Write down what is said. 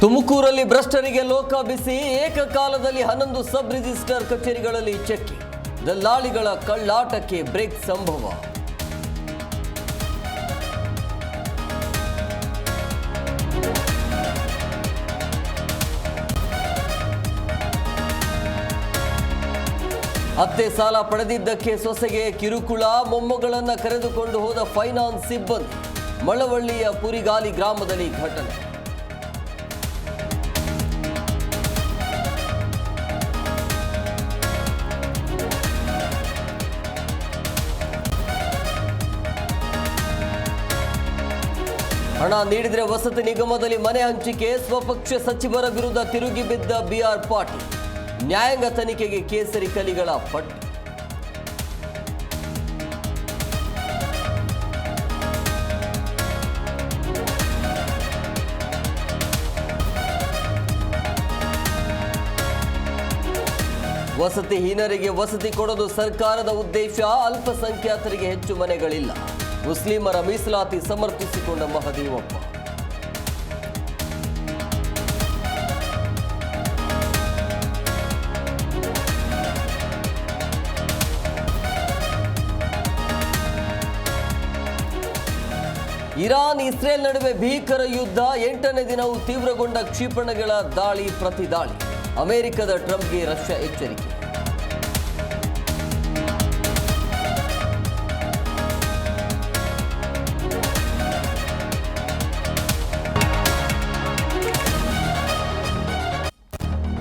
ತುಮಕೂರಲ್ಲಿ ಭ್ರಷ್ಟರಿಗೆ ಲೋಕಾಭಿಸಿ ಏಕಕಾಲದಲ್ಲಿ 11 sub registrar ಕಚೇರಿಗಳಲ್ಲಿ ಚೆಕ್ಕಿಂಗ್. ದಲ್ಲಾಳಿಗಳ ಕಳ್ಳಾಟಕ್ಕೆ ಬ್ರೇಕ್ ಸಂಭವ. ಅತ್ತೆ ಸಾಲ ಪಡೆದಿದ್ದಕ್ಕೆ ಸೊಸೆಗೆ ಕಿರುಕುಳ, ಮೊಮ್ಮಗಳನ್ನು ಕರೆದುಕೊಂಡು ಹೋದ ಫೈನಾನ್ಸ್ ಸಿಬ್ಬಂದಿ. ಮಳವಳ್ಳಿಯ ಪುರಿಗಾಲಿ ಗ್ರಾಮದಲ್ಲಿ ಘಟನೆ. ಹಣ ನೀಡಿದರೆ ವಸತಿ ನಿಗಮದಲ್ಲಿ ಮನೆ ಹಂಚಿಕೆ. ಸ್ವಪಕ್ಷ ಸಚಿವರ ವಿರುದ್ಧ ತಿರುಗಿ ಬಿದ್ದ ಬಿಆರ್ ಪಾಟೀಲ್. ನ್ಯಾಯಾಂಗ ತನಿಖೆಗೆ ಕೇಸರಿ ಕಲಿಗಳ ಪಟ್ಟಿ. ವಸತಿಹೀನರಿಗೆ ವಸತಿ ಕೊಡೋದು ಸರ್ಕಾರದ ಉದ್ದೇಶ. ಅಲ್ಪಸಂಖ್ಯಾತರಿಗೆ ಹೆಚ್ಚು ಮನೆಗಳಿಲ್ಲ. ಮುಸ್ಲಿಮರ ಮೀಸಲಾತಿ ಸಮರ್ಥಿಸಿಕೊಂಡ ಮಹದೇವಪ್ಪ. ಇರಾನ್ ಇಸ್ರೇಲ್ ನಡುವೆ ಭೀಕರ ಯುದ್ಧ. 8ನೇ ದಿನವೂ ತೀವ್ರಗೊಂಡ ಕ್ಷಿಪಣಿಗಳ ದಾಳಿ ಪ್ರತಿ ದಾಳಿ. ಅಮೆರಿಕದ ಟ್ರಂಪ್ಗೆ ರಷ್ಯಾ ಎಚ್ಚರಿಕೆ.